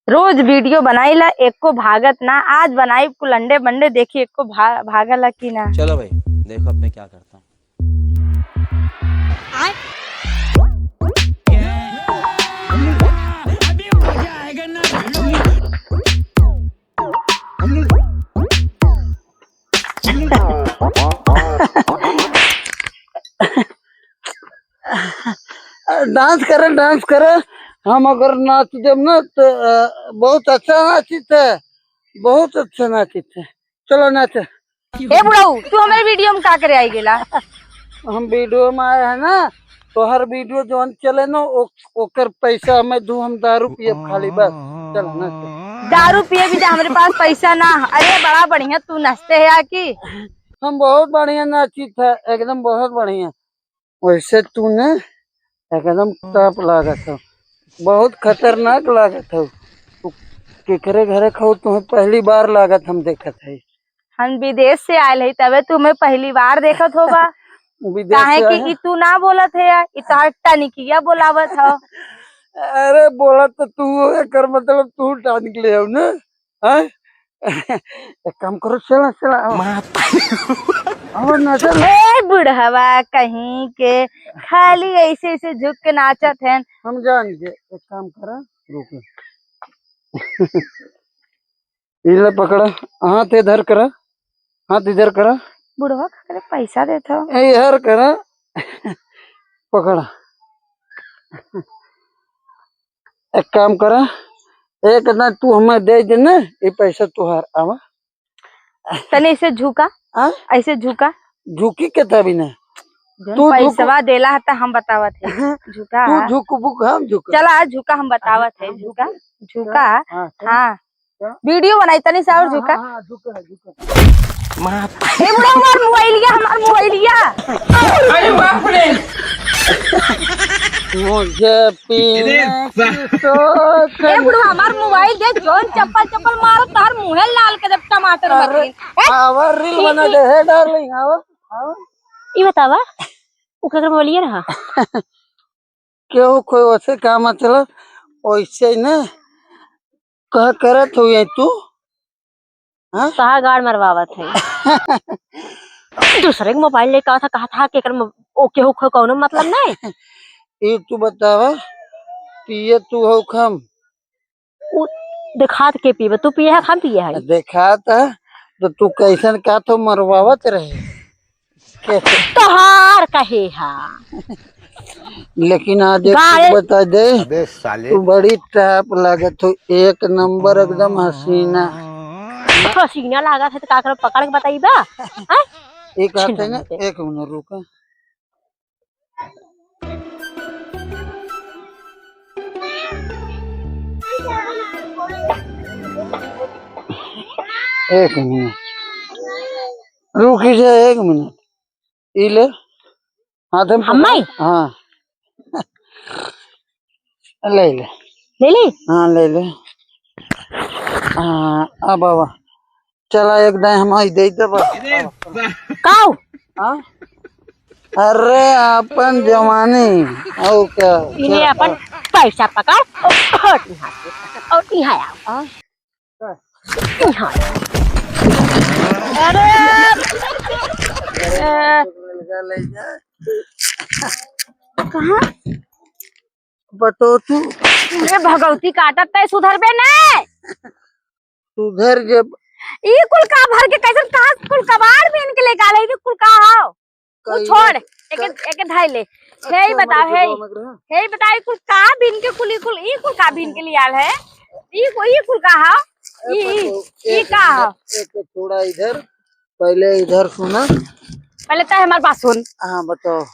रोज video बनाईला एक को भागत ना। आज बनाई कुल अंडे बंडे देखी एक को भागला की ना। चलो भाई देखो अब मैं क्या करता हूँ। डांस करे। हम अगर नाच देव ना तो बहुत अच्छा नाचित है, बहुत अच्छा नाचित है। चलो नाच। ए बुढ़ऊ तू हमारे वीडियो में का करे आई गेला? हम वीडियो में आए हैं ना, तो हर वीडियो जो चले ना ओकर पैसा हमें दू, हम दारू पिए खाली बस। चलो नाच। दारू पिए भी हमारे पास पैसा ना। अरे बड़ा बढ़िया तू नाचते है की। हम बहुत बढ़िया नाचित है, एकदम बहुत बढ़िया। वैसे तू ने एकदम टॉप लागत हो, बहुत खतरनाक लागत हो। तू केकरे घरे खाऊ तुम्हें पहली बार लागत हम देखत है। हम विदेश से आये है तबे तुम्हें पहली बार देखत होगा। विदेश काहे से कि तू ना बोलत है यार, इतना टनिकिया बोलावत हो। अरे बोला तो तू कर, मतलब तू टान के ले आओ ना। हाँ? एक काम करो, चला चला आओ ना चल। ए बुढ़वा कहीं के खाली ऐसे ऐसे झुक के नाचत है। हम जान के एक काम करा, रुको। इधर पकड़ा, हाथ इधर करा, हाथ इधर करा। बुढ़वा करे पैसा देता हो। इधर करा, पकड़ा। एक काम करा, एक ना तू हमें दे देना, ये पैसा तुहार आवा। तने ऐसे झुका, ऐसे झुका। झुकी के तभी ना तू पैसा देला है तो हम बतावत है। झुका तू झुक बुक, हम झुक। चला झुका, हम बतावत है। झुका झुका। हाँ वीडियो बनाई तनी से और झुका। झुका झुका। ए बुढ़ा हमार मोबाइलिया, हमार मोबाइलिया। अरे बाप रे। मुझे पीने की सोच। ए बुढ़ा हमार मोबाइल दे, जोन चप्पल चप्पल मारो तार मुंह लाल के जब टमाटर बकरी। आवा रील बना दे है डार्लिंग, आवा आवा। ई बतावा ओकर बोलिए रहा। क्यों कोई वैसे काम चला वैसे ही ना कह करत हुई तू। हाँ कहा गाड़ मरवावत है। दूसरे के मोबाइल ले कहा था कि ओके हो कौनो मतलब नहीं। ये तू बतावा, पिए तू हो खम दिखात के पीवे, तू पिए है हम पिए है। देखा था तो तू कैसन का तो मरवावत रहे तोहार कहे हा। लेकिन आज एक बता दे, तू बड़ी टॉप लागत हो, एक नंबर एकदम हसीना। हसीना लागत है तो का कर, पकड़ के बताइबा। एक हाथ है ना, एक मिनट रुका। एक मिनट रुकी जा, एक मिनट। इले हाथ में हम हाँ ले ले ले ले। हाँ ले ले। हाँ अब बाबा चला एक दाएं हम दे काऊ। हाँ अरे अपन जवानी और क्या इन्हें अपन पैसा पकड़ और यहाँ आओ। यहाँ अरे कहाँ बतो तू ये भगवती काटत है, सुधर बे ने। सुधर जब ई कुल का भर के कैसे कहां कुल कबाड़ में इनके ले गाले ई कुल का हो। तू छोड़ एक ढाई ले। हे बता, हे बता ई कुल का बिन के कुल ई कुल का बिन के लिए आल है। ई कुल का हो, ई का हो। एक थोड़ा इधर, पहले इधर सुना। पहले तो हमारे पास सुन। हाँ बताओ।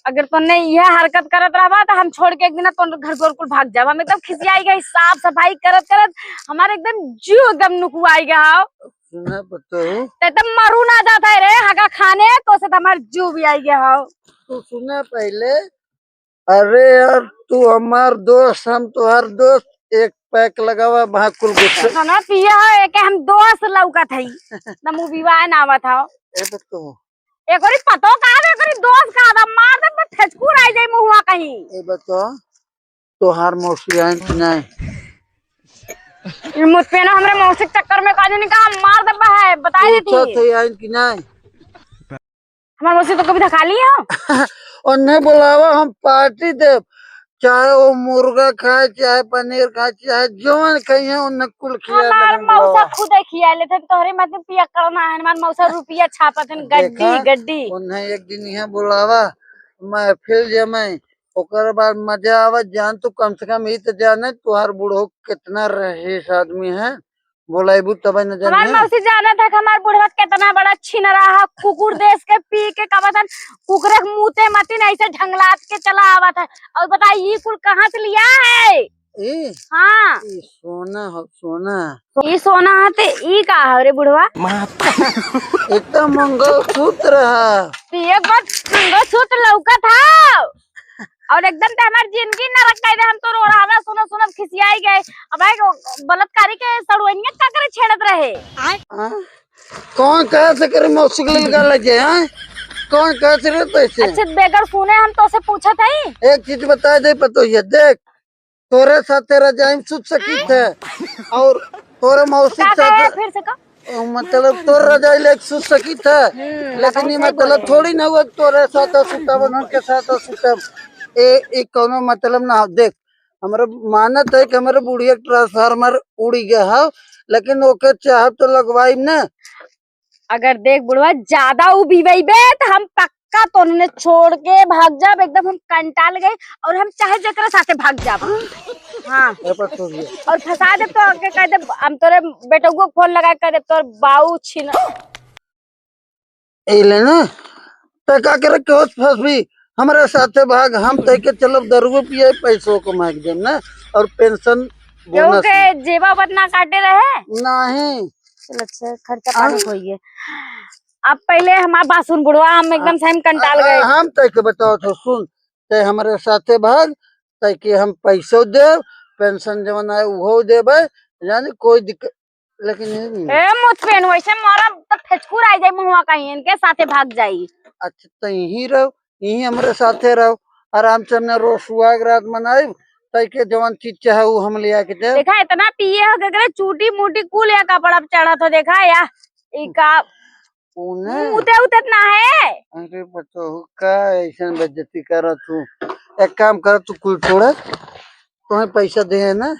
अगर तुमने यह हरकत करत रहा तो हम छोड़ के एक दिन तो घर को कुल भाग जाओ। हम एकदम खिसियाई गई, साफ सफाई करत करत हमारे एकदम जीव एकदम नुकुआई गया। सुना बताओ तो मरू ना जाता है रे हगा खाने तो से हमारे जीव भी आई गया हो। तू सुना पहले। अरे यार तू हमार दोस्त, हम तुहार दोस्त, एक पैक लगावा वहाँ कुल गुस्सा ना पिया है कि हम दोस्त लौकत है ना मूवीवा ना आवत हो। एक और पतो का है, एक और दोस्त का है, मार दे मैं ठचकुर आई जाई मुहुआ कहीं। ए बताओ तुहार मौसी आई कि नहीं? मुझ पे ना हमरे मौसी के चक्कर में काजू ने कहा मार दबा है बता पूछो देती थे आइन की नहीं हमारे मौसी तो कभी धका ली हो और नहीं बुलावा हम पार्टी दे, चाहे वो मुर्गा खाए चाहे पनीर खाए चाहे जवन खाइए उन्हें कुल खिया हमार देबे मौसा बुलावा। खुद खिया लेते तोहरे मत पिया करना है हमार मौसा रुपया छापतन देखा गड्डी गड्डी उन्हें एक दिन यहाँ बुलावा महफिल जमाई ओकर बाद मजा आवा जान तू कम से कम ही तो जाने तुहार बूढ़ो कितना रहीस आदमी है बोलाबू तब न हमार जानिए। मौसी जाना था कि हमार बुढ़वा कितना बड़ा छीन रहा कुकुर देश के पी के कबतन कुकुरे के मुंहते मतीन ऐसे ढंगलात के चला आवा था और बताइए ये कुल कहाँ से लिया है ई हाँ ई सोना हो सोना ये सोना हाथे ई का है रे बुढ़वा इतना मंगलसूत्र है पिए बस सूत्र लौका था और एकदम ते हमार जिंदगी न रख दे हम तो रो रहा हमरा सुनो सुनो खिसियाई गए अब बलात्कारी के सड़वनिया का करे छेड़त रहे हाँ? कौन कहा से करे मौसी के लिए गाल लगे हैं कौन कहा से रे पैसे अच्छा बेगर सुने हम तो से पूछा था एक चीज बता दे पतो ये देख तोरे साथ तेरा जाइम सुत सकी थे और तोरे मौसी का के कहे साथ फिर से का मतलब तोर रजाई ले सुत सकी थे लेकिन ये मतलब थोड़ी ना हुआ कि तोरे साथ सुता बन के साथ सुता ए कोनो मतलब ना हो। देख हमारा मानत है कि हमारे बुढ़िया ट्रांसफार्मर उड़ी गया है लेकिन ओके चाह तो लगवाई ना अगर देख बुढ़वा ज्यादा उबीबे तो हम पक्का तो उन्हें छोड़ के भाग जाब एकदम हम कंटाल गए और हम चाहे जकरा साथे भाग जाब हाँ और फंसा दे तो आके कह दे हम तोरे बेटो को फोन लगा कर दे तोर बाऊ छीन एले ना तो का करे के होश फंस भी हमारे साथे भाग हम तय के चलो दरुओ पिए पैसों को मांग देम ना और पेंशन क्यों बोनस के जेबा बदना काटे रहे नहीं चल अच्छा खर्चा पानी होइए अब पहले हमारा बात सुन बुढ़वा हम एकदम से हम कंटाल गए हम तय के बताओ तो सुन तय हमारे साथे भाग तय के हम पैसों दे पेंशन जवन आए वो देबे यानी कोई दिक्कत लेकिन ए मुझ पे वैसे मारा तो ठेचकुर आ जाए मुंहवा कहीं इनके साथे भाग जाई अच्छा तो यही रहो यही हमारे साथे रहो आराम से हमने रोज सुहाग रात मनाई तय के जवन चीज चाहे वो हम ले आके दे देखा इतना पिए हो के चूटी मूटी कुल या कपड़ा चढ़ा तो देखा या इका उते उते ना है अरे बतो का ऐसा बेइज्जती कर तू एक काम कर तू कुल छोड़ तुम्हें पैसा दे है ना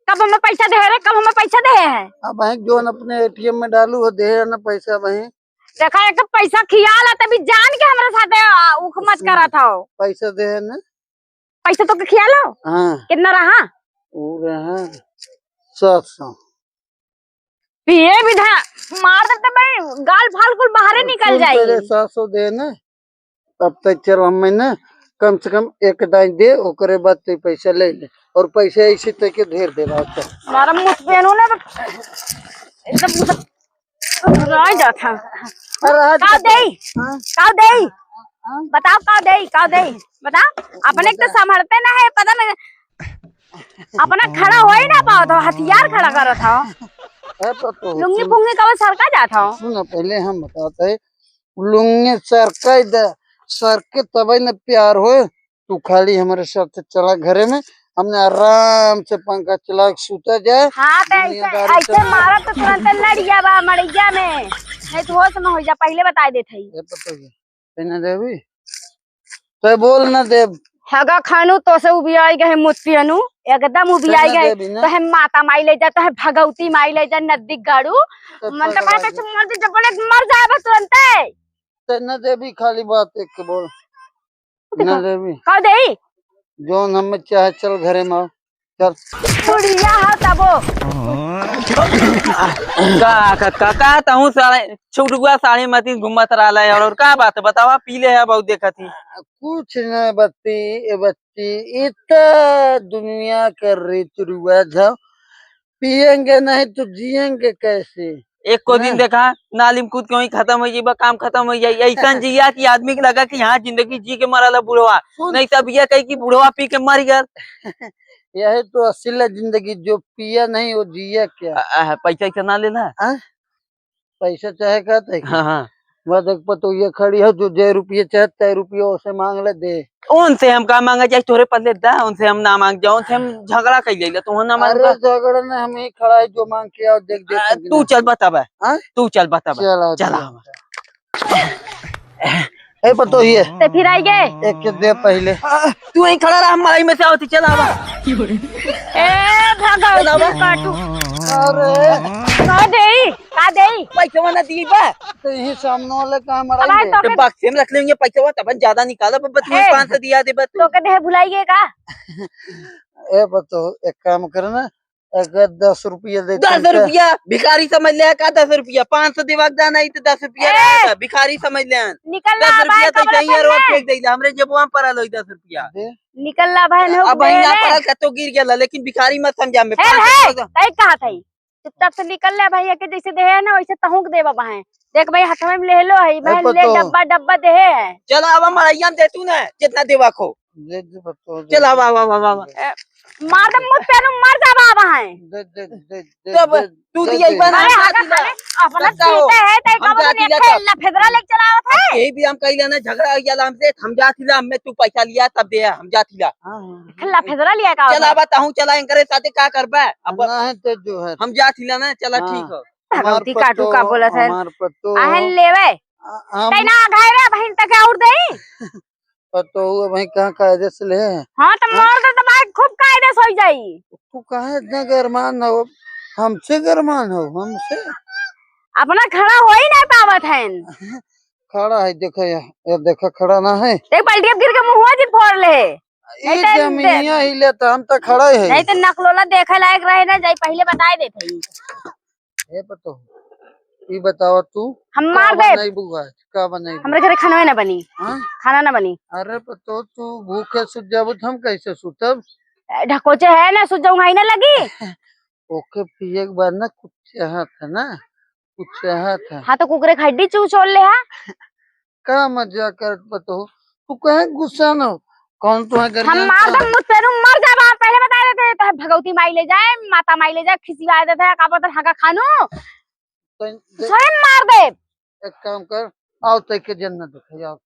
कब हमें पैसा दे रहे कब हमें पैसा दे है अब बैंक जो अपने एटीएम में डालू हो दे है ना पैसा वही देखा एक पैसा खियाला तभी जान के हमारे साथ उख मत करा था पैसा दे है ना पैसा तो खियालो हाँ कितना रहा वो रहा 700 पिए विधा मार देते भाई गाल फाल कुल बाहर निकल जाएगी 700 दे ना तब तक चल हम ना कम से कम एक दाई दे ओकरे बाद ते पैसा ले ले और पैसा ऐसे तक के ढेर दे रहा हमारा मुझ पे नो ना एकदम राय जाता का दे बताओ का दे बता अपने तो संभलते ना है पता ना अपना खड़ा हो ही ना पाओ तो हथियार खड़ा कर था लुंगी फुंगी कब सरका जाता हूँ सुन पहले हम बताते लुंगी सरका दे सर के तब न प्यार हो तू खाली हमारे साथ चला घरे में हमने आराम से पंखा चला के सूता जाए हाँ तो ऐसे मारा तो तुरंत लड़िया बा मड़िया में नहीं तो होश में हो जा पहले बता देते देवी तो बोल न देव हगा खानू तो से उबियाई गए मुतियनु एकदम उबियाई गए तो है माता माई ले जा तो है भगवती माई ले जा नदी गाड़ू मन तो कहते मर जब बोले मर जाए तुरंत न देवी खाली बात एक के बोल न देवी कह दे जोन हम चाहे चल घरे में चल बुढ़िया है तबो का ताहू साले छुटुआ साड़ी मती घुमत रहला है और का बात बतावा पीले है बहुत देखा थी कुछ न बच्ची इतना दुनिया का रीत रिवाज है पियेंगे नहीं तो जिएंगे कैसे एक को दिन देखा नालिम कूद के वही खत्म हो जाए काम खत्म हो जाए ऐसा जिया कि आदमी के लगा कि यहाँ जिंदगी जी के मरल बुढ़वा नहीं तब यह कही कि बुढ़वा पी के मर गया यही तो असल जिंदगी जो पिया नहीं वो जिया क्या पैसा ऐसा ना लेना पैसा चाहे कहते हाँ वह देख पतो ये खड़ी है जो 1 रुपये चाहे 3 रुपये उसे मांग ले दे। उनसे हम का मांगा जाए तोरे पल्ले दा उनसे हम ना मांग जाओ उनसे हम झगड़ा कर ले तो ना मांग अरे झगड़ा ने हम ही खड़ा है जो मांग के आओ देख देख तू चल बता बे हाँ? तू चल बता बे चला चला ए पतो ये ते फिर आई गए एक के दे पहले तू यहीं खड़ा रहा मलाई में से आवती चला बा ए भगवान काटू अरे का देई पैसा ना दी बा तो यही सामने वाले काम अब मरा तो तो बक्से में रख लेंगे पैसा तब ज्यादा निकाला पर तू 500 दिया दे बा तो के देह भुलाइए का ए पतो एक काम करना एक 10 रुपये दे 10 रुपया भिखारी समझ ले का 10 रुपया 500 देवाक जाना ही तो 10 रुपया रहेगा भिखारी समझ ले निकल ला 10 रुपया तो भाई चाहिए रोड फेंक दे हमरे जेबवा में पड़ा लो 10 रुपया निकल ला भाई न अब वहीं ना पड़ा का तो गिर गया लेकिन भिखारी मत समझा में तई कहा थई चुपचाप से निकल ले भाई के जैसे देह है ना वैसे तहुक देबा भाई देख भाई हाथ में ले लो है भाई ले डब्बा डब्बा देह है चलो अब मड़ैया दे तू ना जितना देवा को दे दे पतो चला वाह वाह वाह वाह मार दम मुझ पे मर जा बाबा है दे दे दे तब तू दिया ही बना अरे हागा खाने अपना पीते है तई का बोल ने खेलना फेदरा लेके चलावत है यही भी हम कहिला ना झगड़ा गया हमसे हम जाथिला हम तू पैसा लिया तब दे हम जाथिला खेलना फेदरा लिया का चला बताऊं चला करे साथे का करबा अब ना है तो जो है हम जाथिला ना चला ठीक है भगवती काटू का बोलत है हमार पतो आहन लेवे हम तई ना घायरे बहन तक और देई पतो हुआ भाई कहाँ कायदे से ले हां तो मार दे तो भाई खूब कायदे से हो जाई तू कहाँ इतना गरमान हो हमसे गरमान हो हमसे अपना खड़ा हो ही नहीं पावत है खड़ा है देखो ये देखो खड़ा ना है देख पलटी गिर के मुंह जी फोड़ ले ये जमीनिया ही लेता हम तो खड़ा ही है नहीं तो नकलोला देखे लायक रहे ना जाई पहले बताए देते ये पतो ये बताओ तू हम मार दे नहीं बुआ का बनाई हमरे घरे खाना ना बनी हाँ? खाना ना बनी अरे पतो तू भूखे सुत जाबो हम कैसे सुतब ढकोचे है ना सुत जाऊंगा ही ना लगी ओके पिए के बाद ना कुछ चाहा था ना कुछ चाहा था हाँ तो कुकरे खड्डी चू छोड़ ले हा का मजा कर पतो तू कहे गुस्सा न हो कौन तू है हम मार दम मुझ पे मर जा वहां पहले बता देते तो भगवती माई ले जाए माता माई ले जाए खिसिया देते है का पता हाका खानू स्वयं मार दे एक काम कर आओ तक के जन्नत दिखा जाओ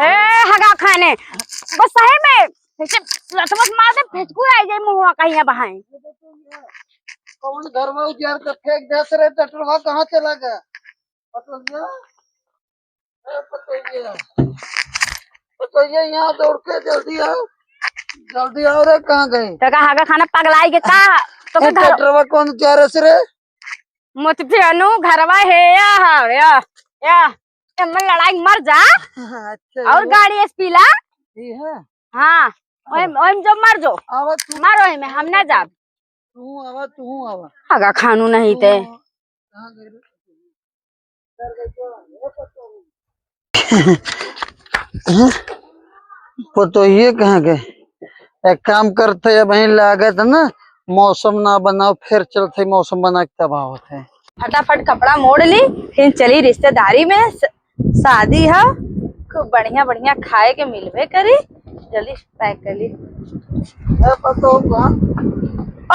ए हगा खाने बस सही में ऐसे लटमट मार दे फेंकू आ जाए मुंहवा कहीं बहाए कौन घर में उजार के फेंक दे रे टटरवा कहां चला गया पतो ये यहाँ दौड़ के जल्दी आओ रे कहाँ गए तो का हगा खाना पगलाई के का तो के घर टटरवा कौन चारे से रे मुझ पे अनु घरवा है या मन लड़ाई मर जा अच्छा और गाड़ी स्पीला ये है हाँ ओम जो मर जो आवा तू मारो में हम ना जा तू आवा हगा खानू नहीं ते कहाँ गए रे पतो ये कहाँ गए एक काम करते है वही लागत ना मौसम ना बनाओ फिर चलते मौसम बना के तब आवत है फटाफट कपड़ा मोड़ ली फिर चली रिश्तेदारी में शादी है खूब बढ़िया बढ़िया खाए के मिलवे करी जल्दी पैक कर ली पतो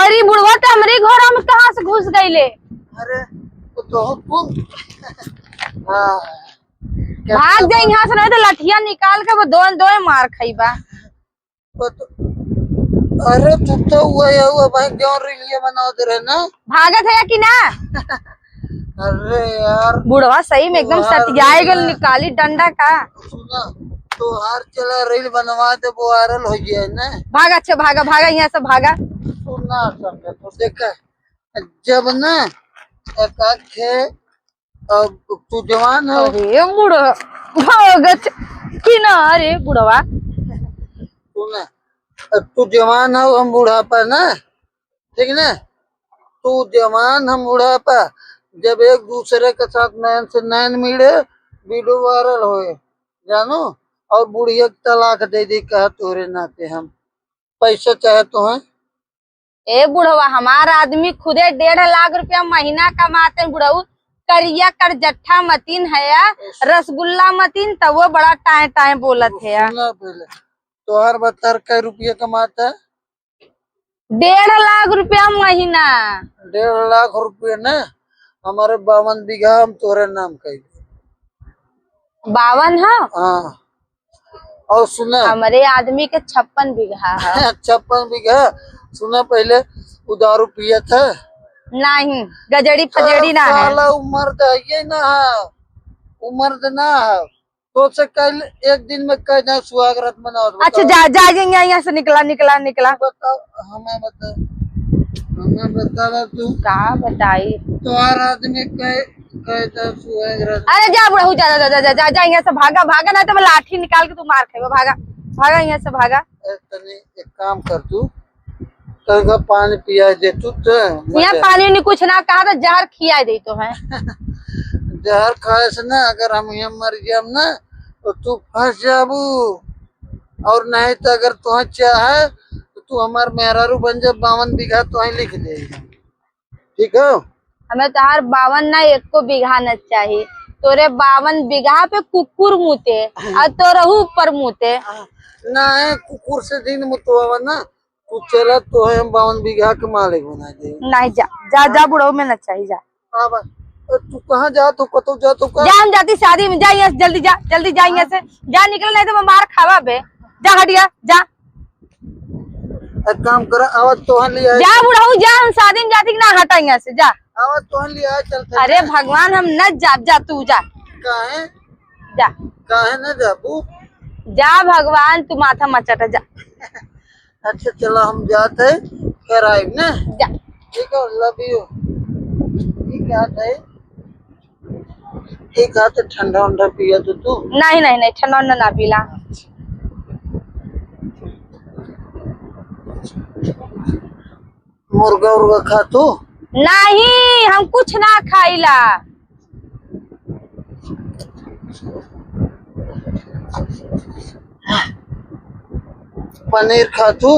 अरे बुढ़वा तो हमारे घर में कहाँ से घुस गई ले अरे तो भाग जाए यहाँ से नहीं तो लठिया निकाल के वो दो दो मार खाईबा अरे तू तो हुआ भाई क्यों रीलिए बनाओ दे रहे ना भागत है कि ना अरे यार बुढ़वा सही में एकदम सटियाए गल निकाली डंडा का सुना तो हार चला रील बनवा दे वो वायरल हो गया है ना भागा अच्छा भागा भागा यहाँ से भागा सुना समझे तो देखा जब ना एक आखे अब तू जवान हो अरे बुढ़वा भागत कि ना अरे बुढ़वा सुना तू जवान हो हम बुढ़ापा ना ठीक ना तू जवान हम बुढ़ापा जब एक दूसरे के साथ नैन से नैन मिले वीडियो वायरल होए जानो और बुढ़िया तलाक दे दी कहा तोरे नाते हम पैसा चाहे तो है ए बुढ़वा हमारा आदमी खुदे 1.5 लाख रुपया महीना कमाते हैं बुढ़ऊ करिया कर जट्ठा मतीन है या रसगुल्ला मतीन तब वो बड़ा टाए टाए बोलत है या पहले तो हर बता कै रुपया कमाता है 1.5 लाख रुपया महीना 1.5 लाख रुपये ना हमारे 52 बीघा हम तोरे नाम कह 52 है। हाँ और सुना हमारे आदमी के 56 बीघा है। 56 बीघा। सुना पहले वो दारू पिया था। नहीं गजड़ी फजड़ी ना है। साला उम्र है ये ना है, उम्र ना है तो से कल एक दिन में कहना सुहागरात मनाओ। अच्छा जा जाएंगे यहाँ से निकला निकला निकला। बताओ हमें बता, हमें बता तू का बताई। तुम्हारा आदमी कहता सुहागरात। अरे जा बुढ़ऊ जा जा जा जा जा यहाँ से भागा भागा ना तो मैं लाठी निकाल के तू मार खाएगा। भागा भागा यहाँ से भागा। तनी एक काम कर तू कल पानी पिया दे तू तो यहाँ पानी नहीं कुछ ना कहा तो जहर खिया दे तो है। जहर खाए से ना अगर हम यहाँ मर जाम ना तो तू फंस जाबू और नहीं तो अगर तुह चाहे तो तू हमार मेहरारू बन जा 52 बीघा तुह लिख दे। ठीक है हमें तो हर 52 ना 1 को बीघा न चाहिए। तोरे 52 बीघा पे कुकुर मुते और तोरहू ऊपर मुते। ना है कुकुर से दिन मुतवा ना तू चला तो है हम 52 बीघा के मालिक बना दे। नहीं जा जा जा बुढ़ऊ में न चाहिए जा। अब तू कहाँ जा तो कतो जा तो जा हम जाती शादी में। जा यहाँ से जल्दी जा जल्दी जा यहाँ से जा निकल नहीं तो मैं मार खावा बे। जा हटिया जा। एक काम कर आवाज तोहन लिया जा बुढ़ऊ जा हम शादी में जाती कि ना हटा यहाँ से जा। आवाज तोहन लिया चलते। अरे भगवान हम न जा जा तू जा काहे जा काहे न जाबू। जा भगवान तू माथा मचट जा। अच्छा चलो हम जाते कराए ना। जा ठीक है लव यू। ठीक है एक हाथ ठंडा उंडा पिया तो तू। नहीं नहीं नहीं ठंडा उंडा ना पीला। मुर्गा उर्गा खा तू। नहीं हम कुछ ना खाइला। पनीर खा तू।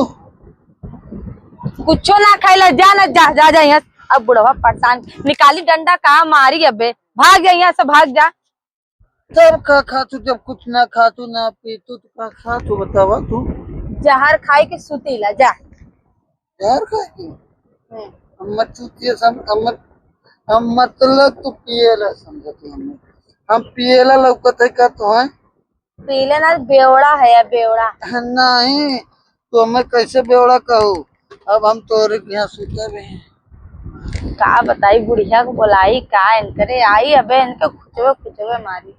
कुछो ना खाइला जा ना जा जा जा यहाँ। अब बुढ़वा परेशान निकाली डंडा कहा मारी अबे। भाग जा यहाँ से भाग जा। तब का खा तू जब कुछ ना खा तू ना पी तू तो का खा तू बतावा तू। जहर खाई के सुतीला जा। यार खा की हम चूतिए हम मतलब तू पिएला समझते हम पिएला लौकत है का तो है। पीले ना बेवड़ा है या बेवड़ा। नहीं तो हमें कैसे बेवड़ा कहू। अब हम तोरे के यहाँ सुते भी हैं। का बताई बुढ़िया को बुलाई का इनकरे आई अबे इनके खुचवे खुचवे मारी।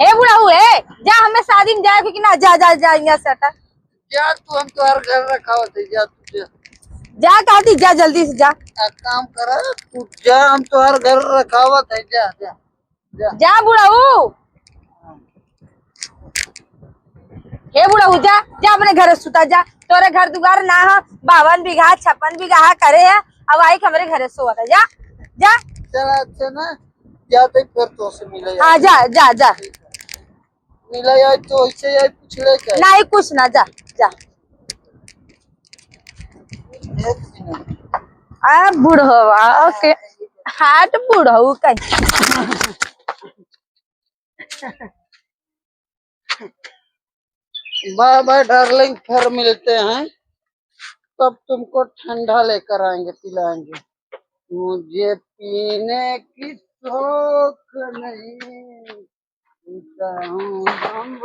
हे बुढ़ऊ है जा हमें शादी में जाए कि ना जा जा जा यहाँ से हटा। जा तू हम तो हर घर रखावत है जा तू जा कहती जा जल्दी से जा। काम कर तू जा हम तो हर घर रखावत है जा जा जा। जा बुढ़ऊ हे बुढ़ऊ जा जा अपने घर सुता जा। तोरे घर दुआर ना है 52 बीघा 56 बीघा करे है। अब आई हमारे घर सोवा था जा जा। चला अच्छा ना जाते फिर तो से मिले। हाँ जा जा जा मिला यार तो ऐसे यार पूछ ले क्या। नहीं कुछ ना जा जा। आ बुढ़वा के हाथ बुढ़ऊ कहीं। बाय बाय डार्लिंग फिर मिलते हैं तब तुमको ठंडा लेकर आएंगे पिलाएंगे। मुझे पीने की शौक नहीं पीता हूँ हम।